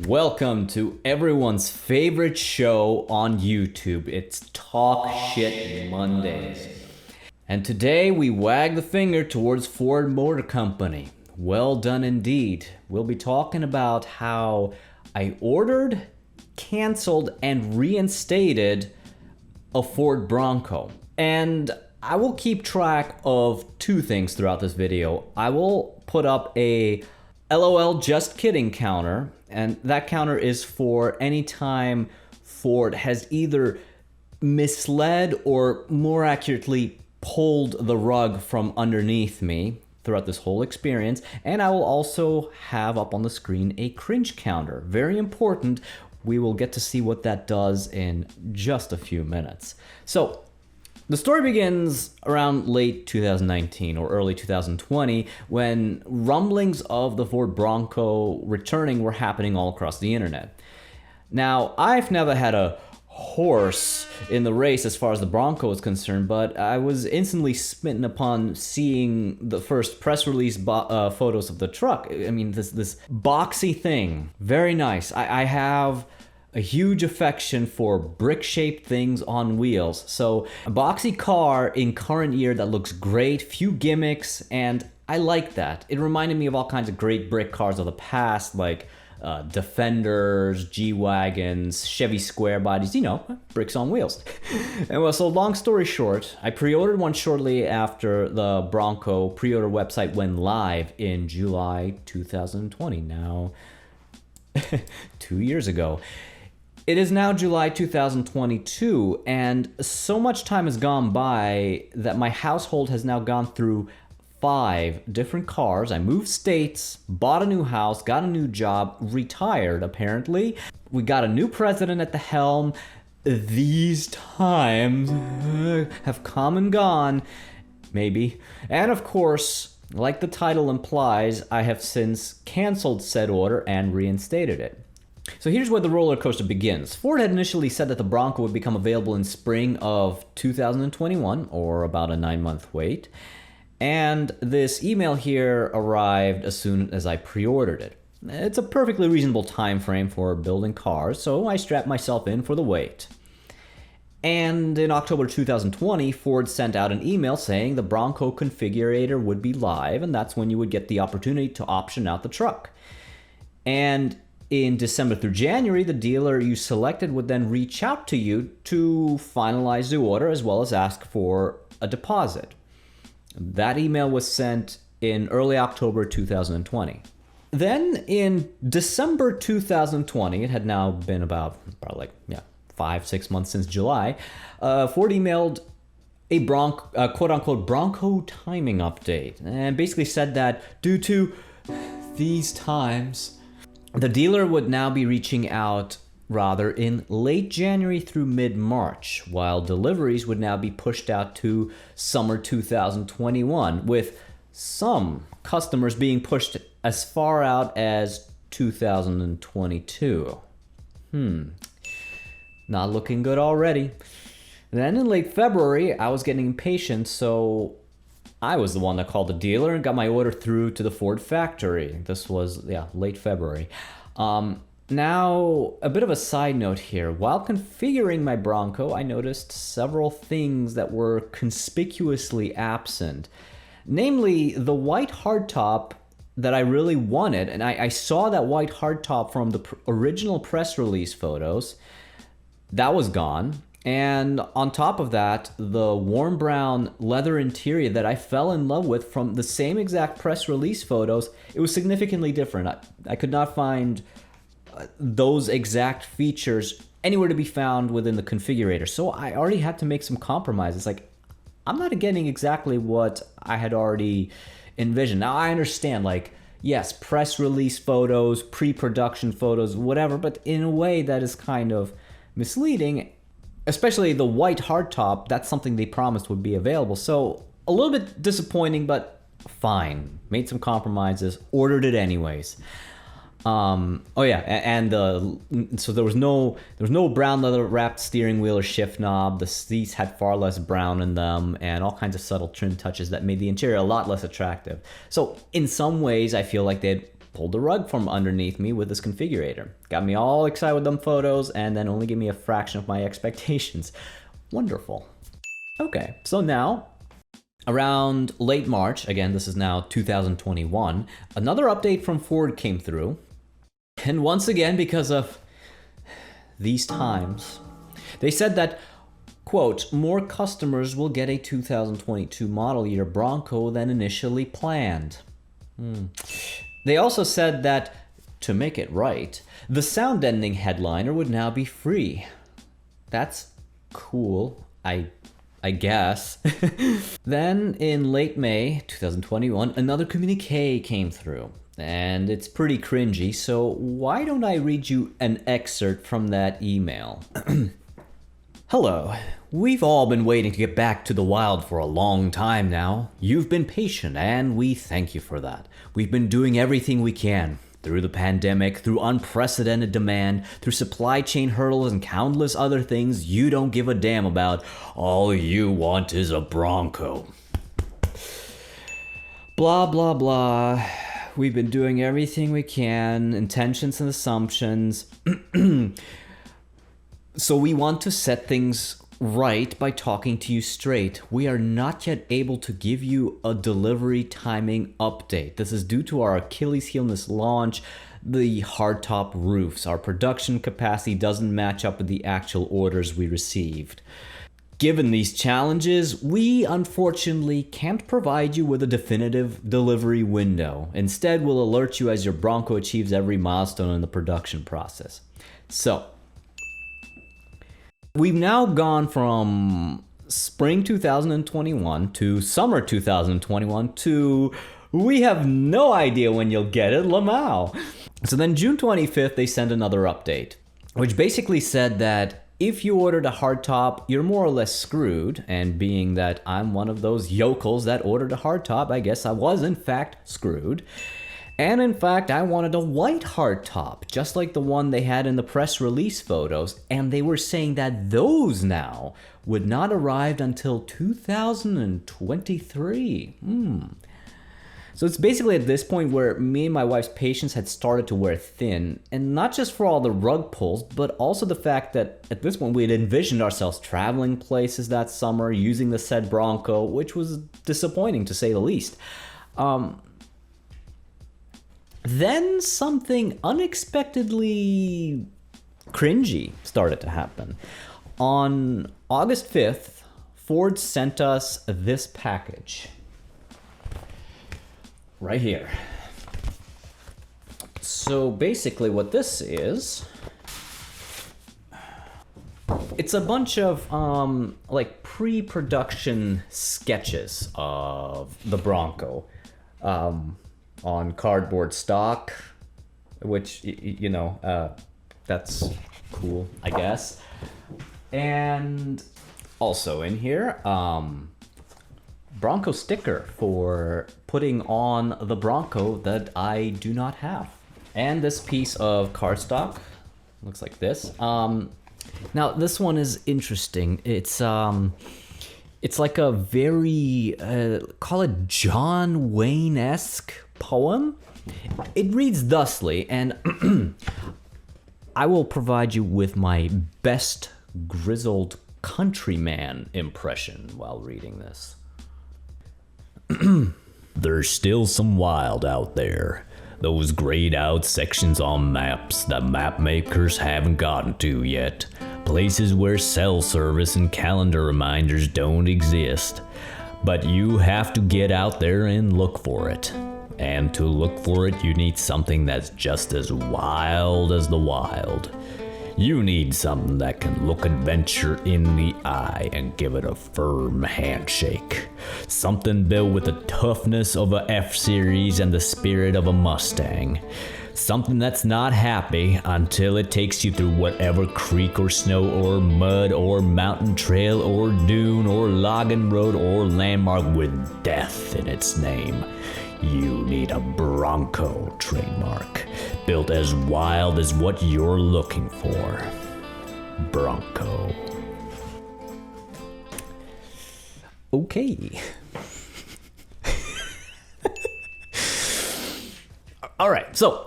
Welcome to everyone's favorite show on YouTube. It's Talk Shit Mondays. And today we wag the finger towards Ford Motor Company. Well done indeed. We'll be talking about how I ordered, canceled, and reinstated a Ford Bronco. And I will keep track of two things throughout this video. I will put up a LOL just kidding counter, and that counter is for any time Ford has either misled or more accurately pulled the rug from underneath me throughout this whole experience. And I will also have up on the screen a cringe counter. Very important. We will get to see what that does in just a few minutes. So the story begins around late 2019 or early 2020 when rumblings of the Ford Bronco returning were happening all across the internet. Now, I've never had a horse in the race as far as the Bronco is concerned, but I was instantly smitten upon seeing the first press release photos of the truck. I mean, this boxy thing, very nice. I have a huge affection for brick-shaped things on wheels. So a boxy car in current year that looks great, few gimmicks, and I like that. It reminded me of all kinds of great brick cars of the past, like Defenders, G-Wagons, Chevy square bodies, bricks on wheels. And well, so long story short, I pre-ordered one shortly after the Bronco pre-order website went live in July 2020. Now, 2 years ago. It is now July 2022, and so much time has gone by that my household has now gone through 5 different cars. I moved states, bought a new house, got a new job, retired apparently. We got a new president at the helm. These times have come and gone, maybe. And of course, like the title implies, I have since canceled said order and reinstated it. So here's where the roller coaster begins. Ford had initially said that the Bronco would become available in spring of 2021, or about a 9-month wait. And this email here arrived as soon as I pre-ordered it. It's a perfectly reasonable time frame for building cars, so I strapped myself in for the wait. And in October 2020, Ford sent out an email saying the Bronco configurator would be live, and that's when you would get the opportunity to option out the truck. And in December through January, the dealer you selected would then reach out to you to finalize the order as well as ask for a deposit. That email was sent in early October 2020. Then in December 2020, it had now been about probably 5-6 months since July, Ford emailed a quote-unquote Bronco timing update and basically said that due to these times, the dealer would now be reaching out rather in late January through mid-March, while deliveries would now be pushed out to summer 2021, with some customers being pushed as far out as 2022. Not looking good already. Then in late February, I was getting impatient, so I was the one that called the dealer and got my order through to the Ford factory. This was, late February. Now, a bit of a side note here. While configuring my Bronco, I noticed several things that were conspicuously absent. Namely, the white hardtop that I really wanted, and I saw that white hardtop from the original press release photos. That was gone. And on top of that, the warm brown leather interior that I fell in love with from the same exact press release photos, it was significantly different. I could not find those exact features anywhere to be found within the configurator. So I already had to make some compromises. I'm not getting exactly what I had already envisioned. Now I understand, yes, press release photos, pre-production photos, whatever, but in a way that is kind of misleading. Especially the white hardtop, that's something they promised would be available. So a little bit disappointing, but fine. Made some compromises, ordered it anyways. So there was no brown leather wrapped steering wheel or shift knob. The seats had far less brown in them, and all kinds of subtle trim touches that made the interior a lot less attractive. So in some ways, I feel like they pulled the rug from underneath me with this configurator. Got me all excited with them photos and then only gave me a fraction of my expectations. Wonderful. Okay, so now, around late March, again, this is now 2021, another update from Ford came through. And once again, because of these times, they said that, quote, more customers will get a 2022 model year Bronco than initially planned. They also said that, to make it right, the sound-ending headliner would now be free. That's cool, I guess. Then, in late May 2021, another communique came through. And it's pretty cringy, so why don't I read you an excerpt from that email? Hello. We've all been waiting to get back to the wild for a long time now. You've been patient, and we thank you for that. We've been doing everything we can. Through the pandemic, through unprecedented demand, through supply chain hurdles and countless other things you don't give a damn about. All you want is a Bronco. Blah, blah, blah. We've been doing everything we can, intentions and assumptions. So we want to set things right by talking to you straight. We are not yet able to give you a delivery timing update. This is due to our Achilles heel in this launch, the hardtop roofs. Our production capacity doesn't match up with the actual orders we received. Given these challenges, we unfortunately can't provide you with a definitive delivery window. Instead, we'll alert you as your Bronco achieves every milestone in the production process. So, we've now gone from spring 2021 to summer 2021 to we have no idea when you'll get it, Lamau. So then June 25th, they sent another update, which basically said that if you ordered a hardtop, you're more or less screwed. And being that I'm one of those yokels that ordered a hardtop, I guess I was in fact screwed. And in fact, I wanted a white hardtop, just like the one they had in the press release photos. And they were saying that those now would not arrive until 2023. So it's basically at this point where me and my wife's patience had started to wear thin, and not just for all the rug pulls, but also the fact that at this point we had envisioned ourselves traveling places that summer using the said Bronco, which was disappointing to say the least. Then something unexpectedly cringy started to happen. On August 5th, Ford sent us this package. Right here. So basically what this is, it's a bunch of like pre-production sketches of the Bronco on cardboard stock, which, you know, that's cool, I guess. And also in here, Bronco sticker for putting on the Bronco that I do not have. And this piece of cardstock looks like this. Now this one is interesting. It's like a very call it John Wayne-esque poem. It reads thusly, and I will provide you with my best grizzled countryman impression while reading this. There's still some wild out there. Those grayed out sections on maps that map makers haven't gotten to yet. Places where cell service and calendar reminders don't exist. But you have to get out there and look for it. And to look for it, you need something that's just as wild as the wild. You need something that can look adventure in the eye and give it a firm handshake. Something built with the toughness of a F-Series and the spirit of a Mustang. Something that's not happy until it takes you through whatever creek or snow or mud or mountain trail or dune or logging road or landmark with death in its name. You need a Bronco trademark, built as wild as what you're looking for. Bronco. Okay. All right, so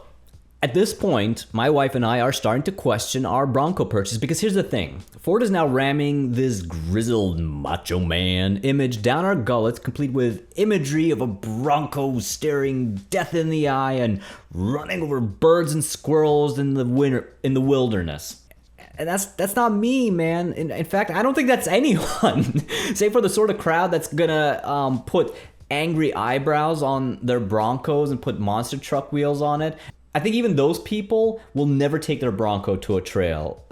at this point, my wife and I are starting to question our Bronco purchase because here's the thing. Ford is now ramming this grizzled macho man image down our gullets, complete with imagery of a Bronco staring death in the eye and running over birds and squirrels in the wilderness. And that's not me, man. In fact, I don't think that's anyone, save for the sort of crowd that's gonna put angry eyebrows on their Broncos and put monster truck wheels on it. I think even those people will never take their Bronco to a trail.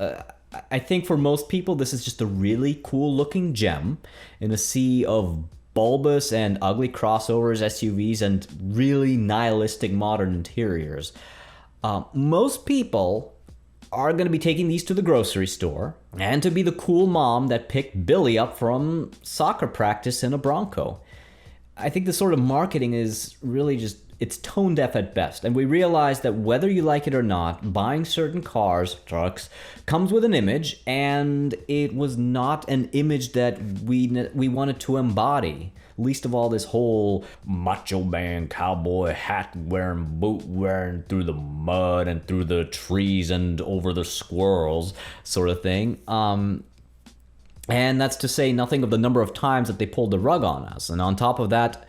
I think for most people, this is just a really cool looking gem in a sea of bulbous and ugly crossovers, SUVs, and really nihilistic modern interiors. Most people are going to be taking these to the grocery store and to be the cool mom that picked Billy up from soccer practice in a Bronco. I think the sort of marketing is really just, it's tone deaf at best. And we realize that whether you like it or not, buying certain cars, trucks, comes with an image, and it was not an image that we wanted to embody. Least of all this whole macho man, cowboy, hat wearing, boot wearing through the mud and through the trees and over the squirrels sort of thing. And that's to say nothing of the number of times that they pulled the rug on us. And on top of that,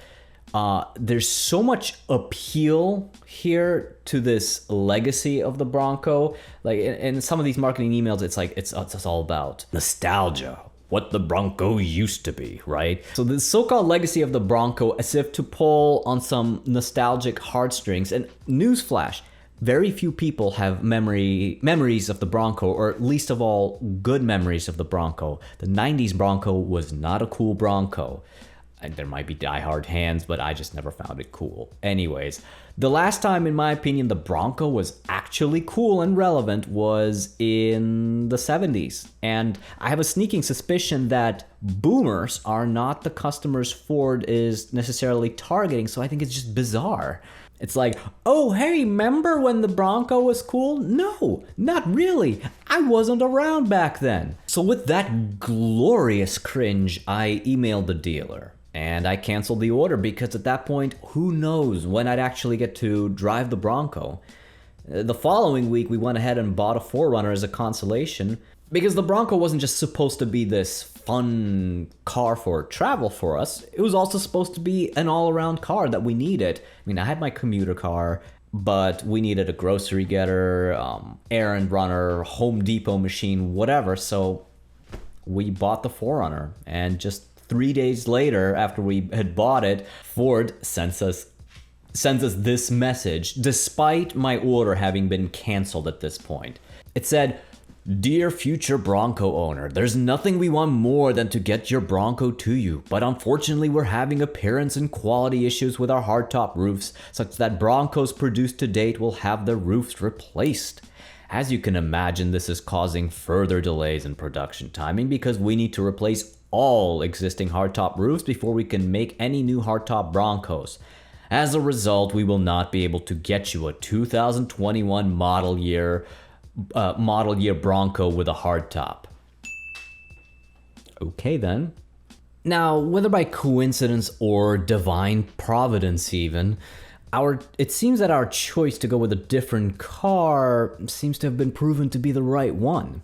there's so much appeal here to this legacy of the Bronco. Like in some of these marketing emails, it's like it's all about nostalgia, what the Bronco used to be, right? So the so-called legacy of the Bronco, as if to pull on some nostalgic heartstrings. And newsflash, very few people have memories of the Bronco, or least of all, good memories of the Bronco. The 90s Bronco was not a cool Bronco. And there might be diehard hands, but I just never found it cool. Anyways, the last time, in my opinion, the Bronco was actually cool and relevant was in the 70s. And I have a sneaking suspicion that boomers are not the customers Ford is necessarily targeting, so I think it's just bizarre. It's like, oh, hey, remember when the Bronco was cool? No, not really. I wasn't around back then. So with that glorious cringe, I emailed the dealer. And I canceled the order because at that point, who knows when I'd actually get to drive the Bronco. The following week, we went ahead and bought a 4Runner as a consolation because the Bronco wasn't just supposed to be this fun car for travel for us. It was also supposed to be an all-around car that we needed. I mean, I had my commuter car, but we needed a grocery getter, errand runner, Home Depot machine, whatever. So we bought the 4Runner, and just 3 days later, after we had bought it, Ford sends us this message, despite my order having been canceled at this point. It said, "Dear future Bronco owner, there's nothing we want more than to get your Bronco to you, but unfortunately we're having appearance and quality issues with our hardtop roofs, such that Broncos produced to date will have their roofs replaced. As you can imagine, this is causing further delays in production timing because we need to replace all existing hardtop roofs before we can make any new hardtop Broncos. As a result, we will not be able to get you a 2021 model year Bronco with a hardtop." Okay then. Now, whether by coincidence or divine providence even, it seems that our choice to go with a different car seems to have been proven to be the right one.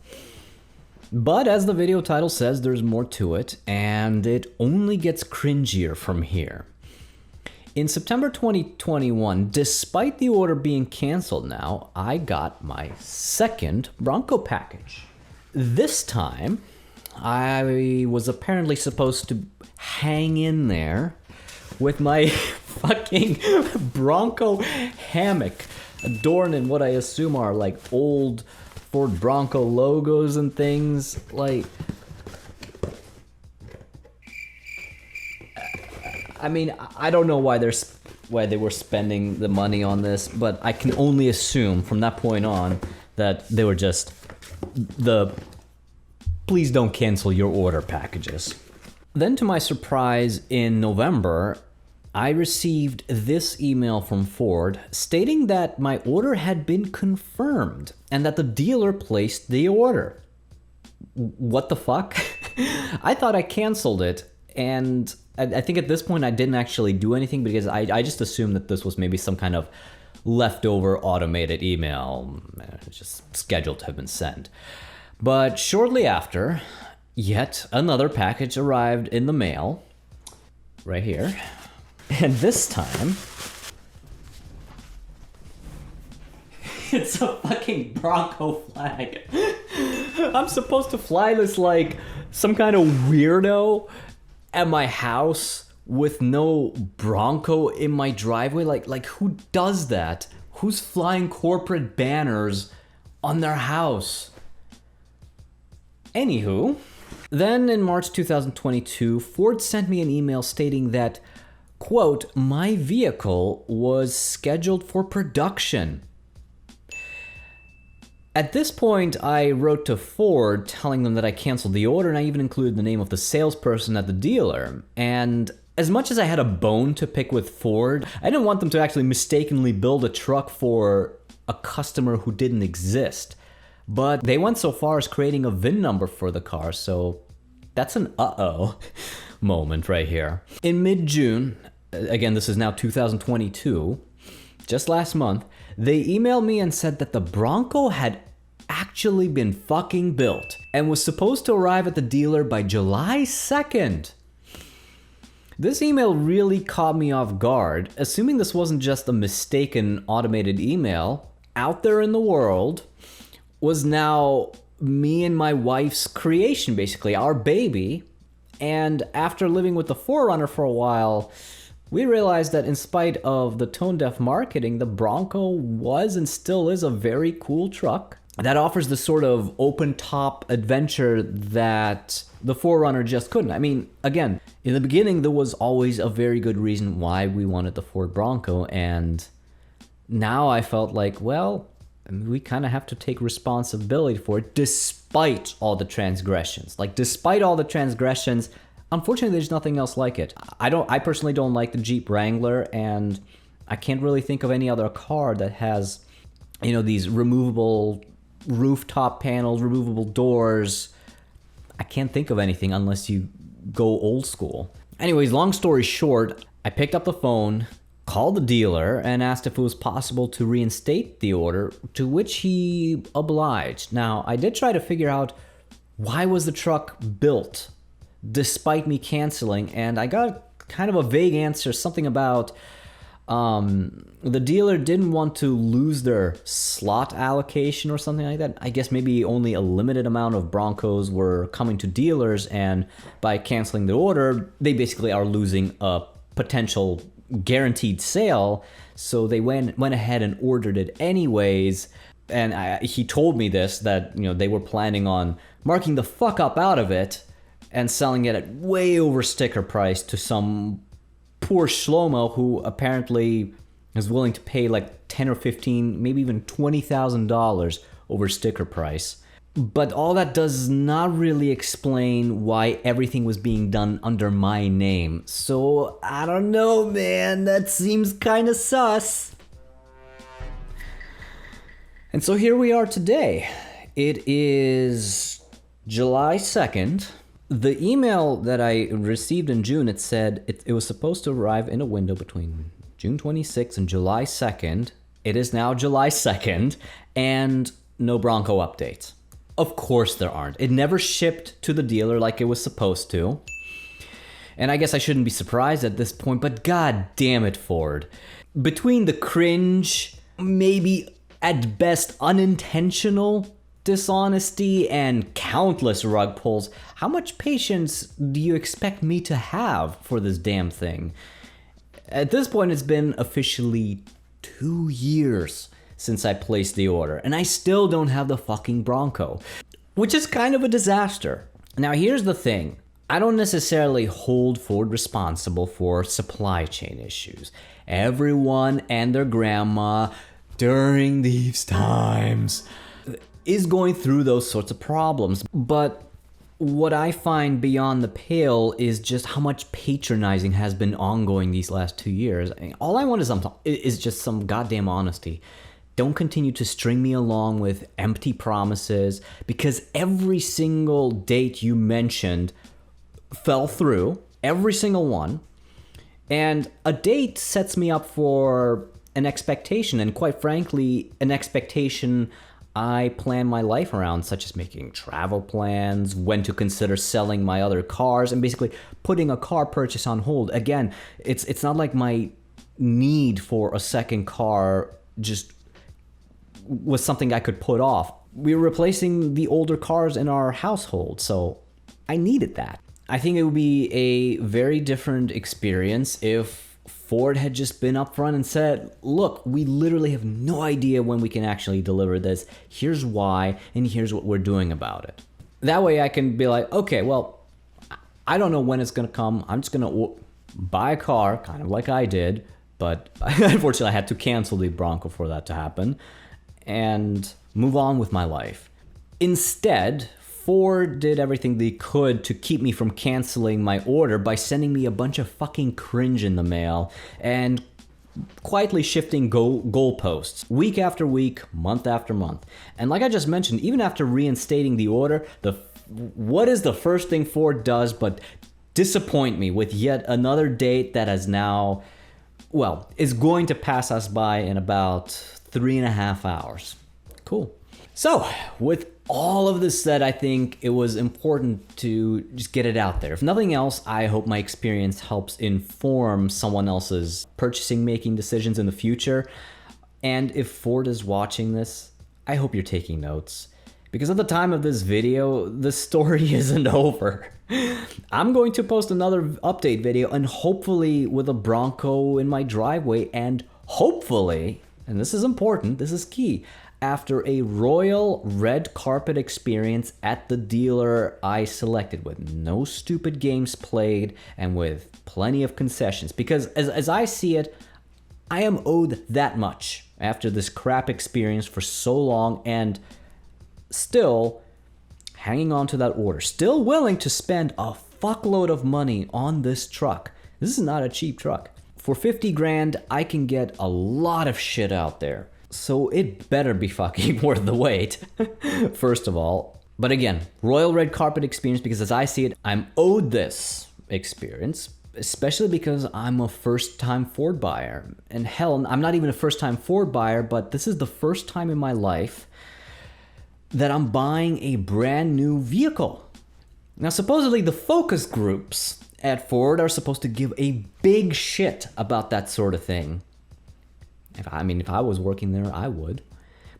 But as the video title says, there's more to it, and it only gets cringier from here. In September 2021, despite the order being canceled now, I got my second Bronco package. This time, I was apparently supposed to hang in there with my fucking Bronco hammock adorned in what I assume are like old Ford Bronco logos and things. Like, I mean, I don't know why they were spending the money on this, but I can only assume from that point on that they were just the please don't cancel your order packages. Then to my surprise, in November, I received this email from Ford stating that my order had been confirmed and that the dealer placed the order. What the fuck? I thought I canceled it, and I think at this point I didn't actually do anything because I just assumed that this was maybe some kind of leftover automated email, just scheduled to have been sent. But shortly after, yet another package arrived in the mail, right here. And this time, it's a fucking Bronco flag. I'm supposed to fly this like some kind of weirdo at my house with no Bronco in my driveway. Like who does that? Who's flying corporate banners on their house? Anywho, then in March 2022, Ford sent me an email stating that, quote, my vehicle was scheduled for production. At this point, I wrote to Ford telling them that I canceled the order, and I even included the name of the salesperson at the dealer. And as much as I had a bone to pick with Ford, I didn't want them to actually mistakenly build a truck for a customer who didn't exist. But they went so far as creating a VIN number for the car, so that's an uh-oh moment right here. In mid-June, again, this is now 2022, just last month, they emailed me and said that the Bronco had actually been fucking built and was supposed to arrive at the dealer by July 2nd. This email really caught me off guard. Assuming this wasn't just a mistaken automated email, out there in the world was now me and my wife's creation, basically, our baby. And after living with the 4Runner for a while, we realized that in spite of the tone-deaf marketing, the Bronco was and still is a very cool truck that offers the sort of open-top adventure that the 4Runner just couldn't. I mean, again, in the beginning, there was always a very good reason why we wanted the Ford Bronco, and now I felt like, well, we kind of have to take responsibility for it despite all the transgressions. Like, despite all the transgressions, unfortunately, there's nothing else like it. I personally don't like the Jeep Wrangler, and I can't really think of any other car that has, you know, these removable rooftop panels, removable doors. I can't think of anything unless you go old school. Anyways, long story short, I picked up the phone, called the dealer, and asked if it was possible to reinstate the order, to which he obliged. Now, I did try to figure out why was the truck built despite me canceling, and I got kind of a vague answer, something about the dealer didn't want to lose their slot allocation or something like that. I guess maybe only a limited amount of Broncos were coming to dealers, and by canceling the order, they basically are losing a potential guaranteed sale, so they went ahead and ordered it anyways. And he told me this, that, you know, they were planning on marking the fuck up out of it and selling it at way over sticker price to some poor shlomo who apparently is willing to pay like 10 or 15, maybe even $20,000 over sticker price. But all that does not really explain why everything was being done under my name. So, I don't know, man. That seems kind of sus. And so here we are today. It is July 2nd. The email that I received in June, it said it was supposed to arrive in a window between June 26th and July 2nd. It is now July 2nd, and no Bronco updates. Of course there aren't. It never shipped to the dealer like it was supposed to. And I guess I shouldn't be surprised at this point, but god damn it, Ford. Between the cringe, maybe at best unintentional dishonesty, and countless rug pulls, how much patience do you expect me to have for this damn thing? At this point, it's been officially 2 years since I placed the order, and I still don't have the fucking Bronco, which is kind of a disaster. Now, here's the thing. I don't necessarily hold Ford responsible for supply chain issues. Everyone and their grandma during these times is going through those sorts of problems. But what I find beyond the pale is just how much patronizing has been ongoing these last 2 years. I mean, all I want is just some goddamn honesty. Don't continue to string me along with empty promises, because every single date you mentioned fell through, every single one. And a date sets me up for an expectation, and quite frankly, an expectation I plan my life around, such as making travel plans, when to consider selling my other cars, and basically putting a car purchase on hold. Again, it's not like my need for a second car just was something I could put off. We were replacing the older cars in our household, so I needed that. I think it would be a very different experience if Ford had just been upfront and said, look, we literally have no idea when we can actually deliver this. Here's why, and here's what we're doing about it. That way I can be like, okay, well, I don't know when it's going to come. I'm just going to buy a car, kind of like I did, but unfortunately I had to cancel the Bronco for that to happen, and move on with my life. Instead, Ford did everything they could to keep me from canceling my order by sending me a bunch of fucking cringe in the mail and quietly shifting goalposts week after week, month after month. And like I just mentioned, even after reinstating the order, what is the first thing Ford does but disappoint me with yet another date that has now, well, is going to pass us by in about 3.5 hours. Cool. So, with all of this said, I think it was important to just get it out there. If nothing else, I hope my experience helps inform someone else's purchasing making decisions in the future. And if Ford is watching this, I hope you're taking notes. Because at the time of this video, the story isn't over. I'm going to post another update video, and hopefully with a Bronco in my driveway, and hopefully, and this is important, this is key, after a royal red carpet experience at the dealer I selected, with no stupid games played and with plenty of concessions. Because as I see it, I am owed that much after this crap experience for so long, and still hanging on to that order. Still willing to spend a fuckload of money on this truck. This is not a cheap truck. For 50 grand, I can get a lot of shit out there. So it better be fucking worth the wait, first of all. But again, royal red carpet experience, because as I see it, I'm owed this experience, especially because I'm a first-time Ford buyer. And hell, I'm not even a first-time Ford buyer, but this is the first time in my life that I'm buying a brand new vehicle. Now, supposedly the focus groups at Ford are supposed to give a big shit about that sort of thing. If I was working there, I would.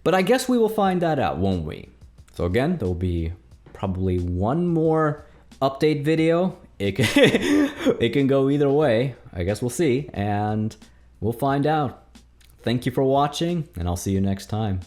But I guess we will find that out, won't we? So again, there will be probably one more update video. It can go either way. I guess we'll see, and we'll find out. Thank you for watching, and I'll see you next time.